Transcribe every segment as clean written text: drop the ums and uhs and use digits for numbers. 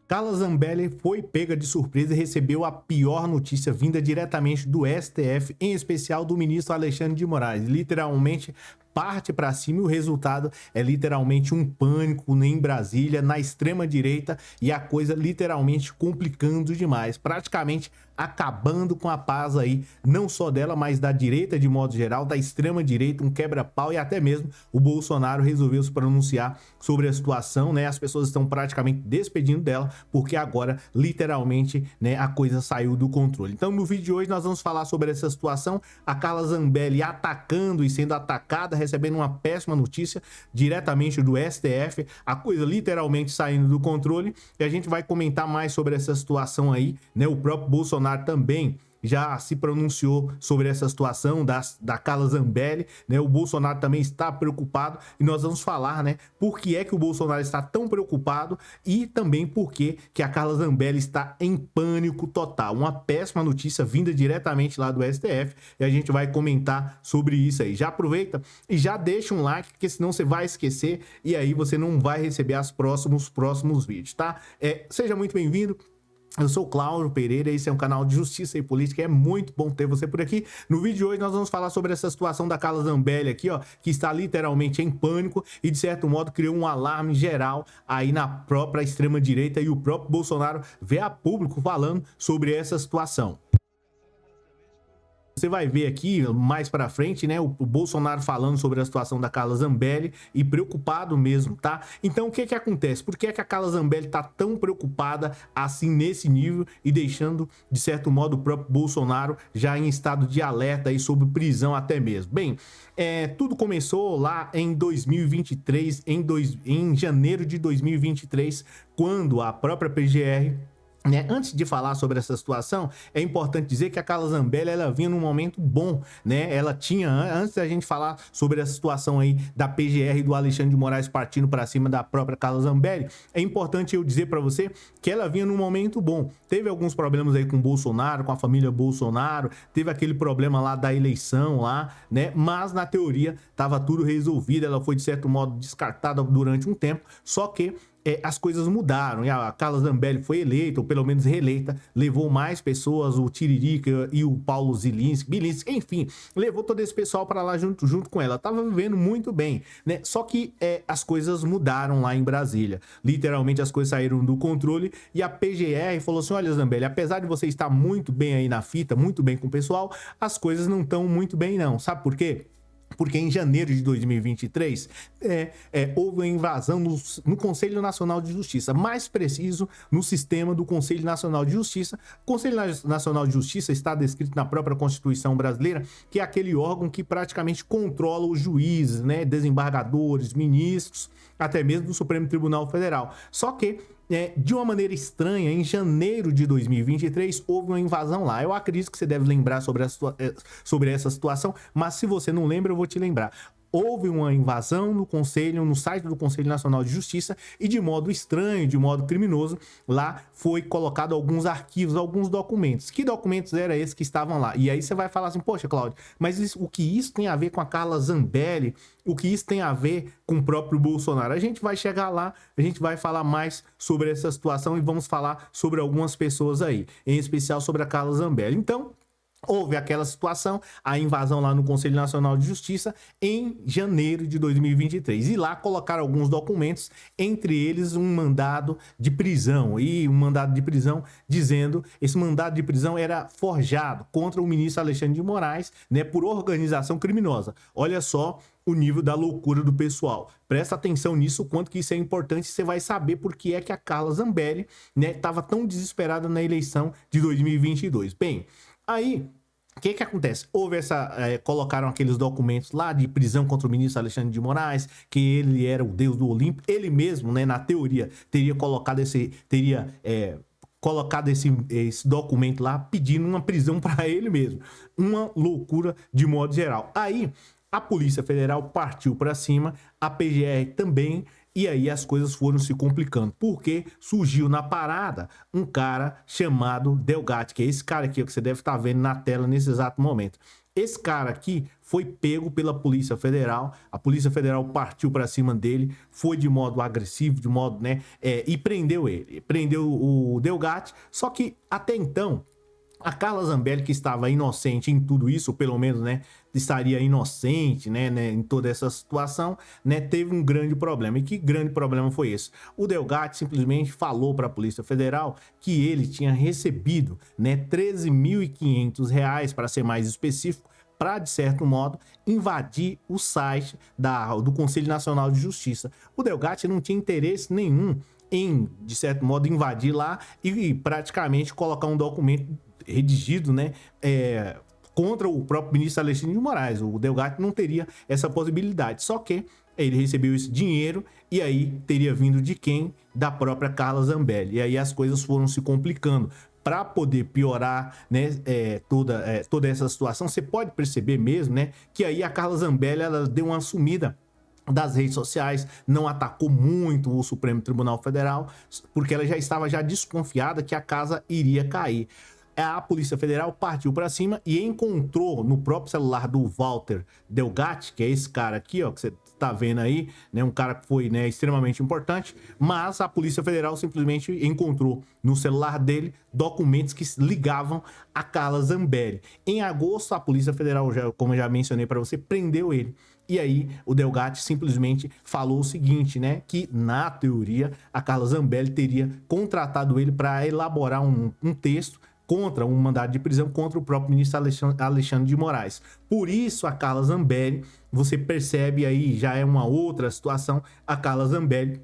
Carla Zambelli foi pega de surpresa e recebeu a pior notícia vinda diretamente do STF, em especial do ministro Alexandre de Moraes. Literalmente parte para cima e o resultado é literalmente um pânico em Brasília, na extrema-direita, e a coisa literalmente complicando demais, praticamente acabando com a paz aí, não só dela, mas da direita de modo geral, da extrema-direita, um quebra-pau, e até mesmo o Bolsonaro resolveu se pronunciar sobre a situação, né? As pessoas estão praticamente despedindo dela, porque agora, literalmente, né, a coisa saiu do controle. Então, no vídeo de hoje, nós vamos falar sobre essa situação, a Carla Zambelli atacando e sendo atacada, recebendo uma péssima notícia diretamente do STF, a coisa literalmente saindo do controle, e a gente vai comentar mais sobre essa situação aí, né? O próprio Bolsonaro também já se pronunciou sobre essa situação da Carla Zambelli, né? O Bolsonaro também está preocupado e nós vamos falar, né, por que é que o Bolsonaro está tão preocupado e também por que a Carla Zambelli está em pânico total. Uma péssima notícia vinda diretamente lá do STF e a gente vai comentar sobre isso aí. Já aproveita e já deixa um like, porque senão você vai esquecer e aí você não vai receber os próximos vídeos, tá? Seja muito bem-vindo. Eu sou o Cláudio Pereira, esse é um canal de justiça e política, é muito bom ter você por aqui. No vídeo de hoje nós vamos falar sobre essa situação da Carla Zambelli aqui, ó, que está literalmente em pânico e de certo modo criou um alarme geral aí na própria extrema-direita e o próprio Bolsonaro vê a público falando sobre essa situação. Você vai ver aqui mais para frente, né, o Bolsonaro falando sobre a situação da Carla Zambelli e preocupado mesmo, tá? Então o que acontece? Por que a Carla Zambelli tá tão preocupada assim nesse nível e deixando de certo modo o próprio Bolsonaro já em estado de alerta aí sobre prisão até mesmo? Bem, tudo começou lá em 2023, em janeiro de 2023, quando a própria PGR, né, antes de falar sobre essa situação, é importante dizer que a Carla Zambelli, ela vinha num momento bom, né? Ela tinha, antes da gente falar sobre essa situação aí da PGR e do Alexandre de Moraes partindo para cima da própria Carla Zambelli, é importante eu dizer para você que ela vinha num momento bom. Teve alguns problemas aí com o Bolsonaro, com a família Bolsonaro, teve aquele problema lá da eleição lá, né? Mas na teoria tava tudo resolvido, ela foi de certo modo descartada durante um tempo, só que as coisas mudaram e a Carla Zambelli foi eleita, ou pelo menos reeleita, levou mais pessoas, o Tiririca e o Paulo Bilinski, enfim, levou todo esse pessoal para lá junto com ela. Tava vivendo muito bem, né? Só que as coisas mudaram lá em Brasília. Literalmente as coisas saíram do controle e a PGR falou assim: olha, Zambelli, apesar de você estar muito bem aí na fita, muito bem com o pessoal, as coisas não estão muito bem não. Sabe por quê? Porque em janeiro de 2023 houve uma invasão no Conselho Nacional de Justiça, mais preciso no sistema do Conselho Nacional de Justiça. O Conselho Nacional de Justiça está descrito na própria Constituição brasileira, que é aquele órgão que praticamente controla os juízes, né, desembargadores, ministros, até mesmo do Supremo Tribunal Federal. Só que de uma maneira estranha, em janeiro de 2023, houve uma invasão lá. Eu acredito que você deve lembrar sobre essa situação, mas se você não lembra, eu vou te lembrar. Houve uma invasão no site do Conselho Nacional de Justiça e de modo estranho, de modo criminoso, lá foi colocado alguns arquivos, alguns documentos. Que documentos eram esses que estavam lá? E aí você vai falar assim: poxa, Cláudio, mas o que isso tem a ver com a Carla Zambelli? O que isso tem a ver com o próprio Bolsonaro? A gente vai chegar lá, a gente vai falar mais sobre essa situação e vamos falar sobre algumas pessoas aí, em especial sobre a Carla Zambelli. Então, houve aquela situação, a invasão lá no Conselho Nacional de Justiça em janeiro de 2023. E lá colocaram alguns documentos, entre eles um mandado de prisão. E um mandado de prisão dizendo, esse mandado de prisão era forjado contra o ministro Alexandre de Moraes, né, por organização criminosa. Olha só o nível da loucura do pessoal. Presta atenção nisso, o quanto que isso é importante, você vai saber por que é que a Carla Zambelli, né, estava tão desesperada na eleição de 2022. Bem, aí, o que acontece? Houve colocaram aqueles documentos lá de prisão contra o ministro Alexandre de Moraes, que ele era o deus do Olimpo. Ele mesmo, né, na teoria, teria colocado esse documento lá pedindo uma prisão para ele mesmo. Uma loucura de modo geral. Aí, a Polícia Federal partiu para cima, a PGR também. E aí as coisas foram se complicando, porque surgiu na parada um cara chamado Delgatti, que é esse cara aqui que você deve estar vendo na tela nesse exato momento. Esse cara aqui foi pego pela Polícia Federal, a Polícia Federal partiu para cima dele, foi de modo agressivo, de modo, né, e prendeu ele, prendeu o Delgatti, só que até então, a Carla Zambelli, que estava inocente em tudo isso, ou pelo menos, né, estaria inocente, né, em toda essa situação, né, teve um grande problema. E que grande problema foi esse? O Delgatti simplesmente falou para a Polícia Federal que ele tinha recebido, né, R$13.500, para ser mais específico, para, de certo modo, invadir o site do Conselho Nacional de Justiça. O Delgatti não tinha interesse nenhum em, de certo modo, invadir lá e praticamente colocar um documento redigido, né, contra o próprio ministro Alexandre de Moraes. O Delgatti não teria essa possibilidade, só que ele recebeu esse dinheiro e aí teria vindo de quem? Da própria Carla Zambelli. E aí as coisas foram se complicando. Para poder piorar, né, toda essa situação, você pode perceber mesmo, né, que aí a Carla Zambelli, ela deu uma sumida das redes sociais, não atacou muito o Supremo Tribunal Federal, porque ela já estava desconfiada que a casa iria cair. A Polícia Federal partiu para cima e encontrou no próprio celular do Walter Delgatti, que é esse cara aqui, ó, que você tá vendo aí, né, um cara que foi, né, extremamente importante, mas a Polícia Federal simplesmente encontrou no celular dele documentos que ligavam a Carla Zambelli. Em agosto, a Polícia Federal, como eu já mencionei para você, prendeu ele. E aí o Delgatti simplesmente falou o seguinte, né, que na teoria a Carla Zambelli teria contratado ele para elaborar um texto contra um mandado de prisão contra o próprio ministro Alexandre de Moraes. Por isso, a Carla Zambelli, você percebe aí, já é uma outra situação, a Carla Zambelli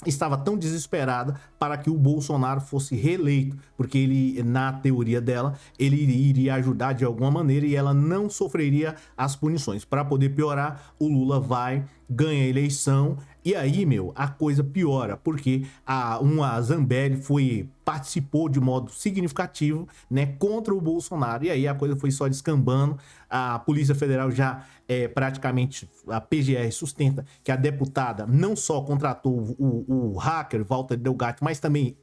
estava tão desesperada para que o Bolsonaro fosse reeleito, porque ele, na teoria dela, ele iria ajudar de alguma maneira e ela não sofreria as punições. Para poder piorar, o Lula ganha a eleição e aí, a coisa piora, porque a Zambelli participou de modo significativo, né, contra o Bolsonaro, e aí a coisa foi só descambando. A Polícia Federal já praticamente, a PGR sustenta que a deputada não só contratou o hacker Walter Delgatti, mas também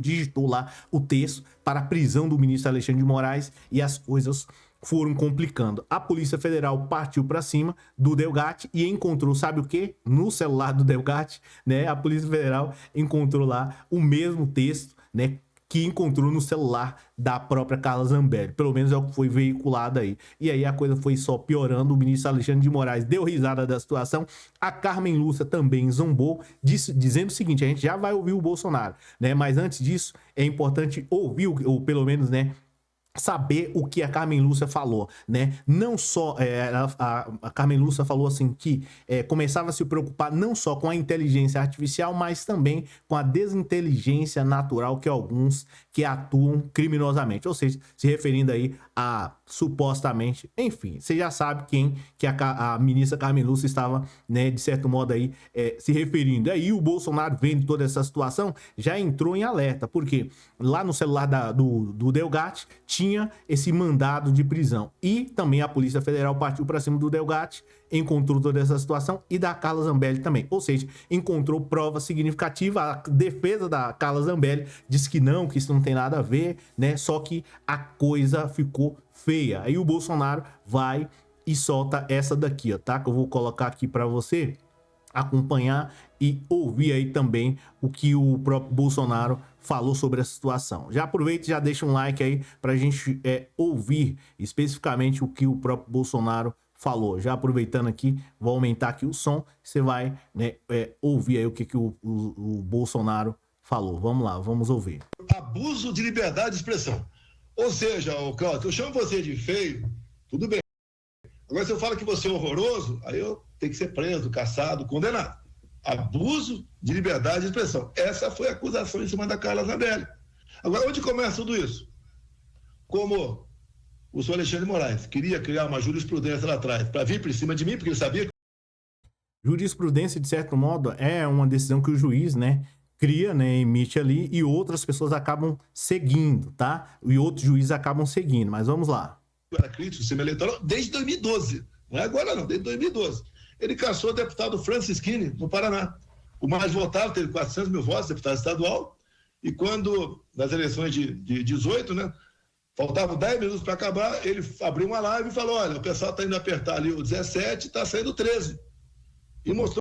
digitou lá o texto para a prisão do ministro Alexandre de Moraes, e as coisas foram complicando. A Polícia Federal partiu para cima do Delgatti e encontrou, sabe o quê? No celular do Delgatti, né? A Polícia Federal encontrou lá o mesmo texto, né, que encontrou no celular da própria Carla Zambelli. Pelo menos é o que foi veiculado aí. E aí a coisa foi só piorando. O ministro Alexandre de Moraes deu risada da situação. A Carmen Lúcia também zombou, dizendo o seguinte: a gente já vai ouvir o Bolsonaro, né? Mas antes disso, é importante ouvir, ou pelo menos, né, saber o que a Carmen Lúcia falou, né? Não só a Carmen Lúcia falou assim que começava a se preocupar não só com a inteligência artificial, mas também com a desinteligência natural que alguns que atuam criminosamente, ou seja, se referindo aí a supostamente, enfim, você já sabe quem que a ministra Carmen Lúcia estava, né, de certo modo aí se referindo. Aí o Bolsonaro, vendo toda essa situação, já entrou em alerta, porque lá no celular do Delgatti tinha esse mandado de prisão, e também a Polícia Federal partiu para cima do Delgatti, encontrou toda essa situação, e da Carla Zambelli também, ou seja, encontrou prova significativa. A defesa da Carla Zambelli disse que não, que isso não tem nada a ver, né, só que a coisa ficou feia. Aí o Bolsonaro vai e solta essa daqui, ó, tá? Que eu vou colocar aqui para você acompanhar e ouvir aí também o que o próprio Bolsonaro falou sobre a situação. Já aproveita e já deixa um like aí pra gente ouvir especificamente o que o próprio Bolsonaro falou. Já aproveitando aqui, vou aumentar aqui o som, você vai, né, ouvir aí o que o Bolsonaro falou. Vamos lá, vamos ouvir. Abuso de liberdade de expressão. Ou seja, Cláudio, eu chamo você de feio, tudo bem. Agora, se eu falo que você é horroroso, aí eu tenho que ser preso, caçado, condenado. Abuso de liberdade de expressão. Essa foi a acusação em cima da Carla Zambelli. Agora, onde começa tudo isso? Como o senhor Alexandre de Moraes queria criar uma jurisprudência lá atrás para vir por cima de mim, porque ele sabia que... Jurisprudência, de certo modo, é uma decisão que o juiz, né, cria, né, emite ali, e outras pessoas acabam seguindo, tá? E outros juízes acabam seguindo, mas vamos lá. Era crítico do sistema eleitoral desde 2012, não é agora não, desde 2012. Ele caçou o deputado Francisquini, no Paraná. O mais votado, teve 400 mil votos, deputado estadual, e quando, nas eleições de 18, né, Faltavam 10 minutos para acabar, ele abriu uma live e falou, olha, o pessoal está indo apertar ali o 17, está saindo o 13. E mostrou.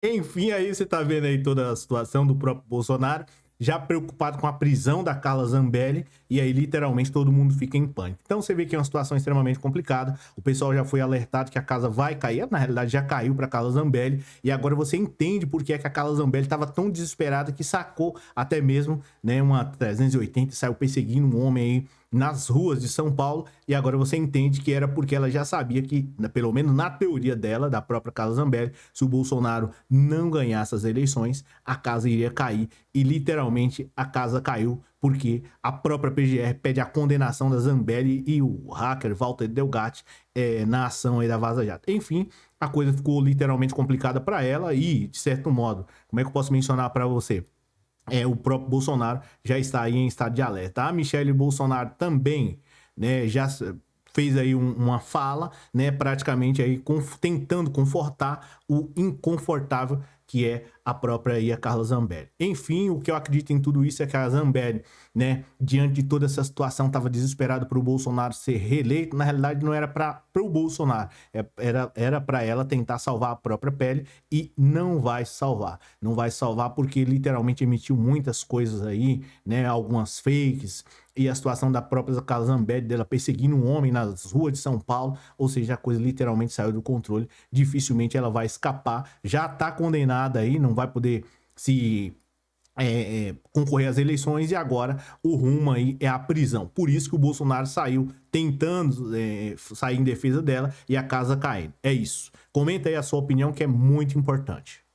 Enfim, aí você tá vendo aí toda a situação do próprio Bolsonaro, já preocupado com a prisão da Carla Zambelli, e aí literalmente todo mundo fica em pânico. Então você vê que é uma situação extremamente complicada, o pessoal já foi alertado que a casa vai cair, na realidade já caiu para Carla Zambelli, e agora você entende por que é que a Carla Zambelli estava tão desesperada que sacou até mesmo, né, uma 380 e saiu perseguindo um homem aí nas ruas de São Paulo, e agora você entende que era porque ela já sabia que, pelo menos na teoria dela, da própria Carla Zambelli, se o Bolsonaro não ganhasse as eleições, a casa iria cair, e literalmente a casa caiu, porque a própria PGR pede a condenação da Zambelli e o hacker Walter Delgatti na ação aí da Vaza Jato. Enfim, a coisa ficou literalmente complicada para ela e, de certo modo, como é que eu posso mencionar para você? O próprio Bolsonaro já está aí em estado de alerta. A Michelle Bolsonaro também, né, já fez aí uma fala, né, praticamente aí tentando confortar o inconfortável que é a própria aí a Carla Zambelli. Enfim, o que eu acredito em tudo isso é que a Zambelli, né, diante de toda essa situação, estava desesperada para o Bolsonaro ser reeleito. Na realidade, não era para o Bolsonaro, era para ela tentar salvar a própria pele, e não vai salvar. Não vai salvar porque literalmente emitiu muitas coisas aí, né, algumas fakes, e a situação da própria Carla Zambelli, dela perseguindo um homem nas ruas de São Paulo, ou seja, a coisa literalmente saiu do controle. Dificilmente ela vai escapar, já está condenada aí, não vai poder se concorrer às eleições, e agora o rumo aí é a prisão. Por isso que o Bolsonaro saiu tentando sair em defesa dela, e a casa caindo. É isso. Comenta aí a sua opinião, que é muito importante.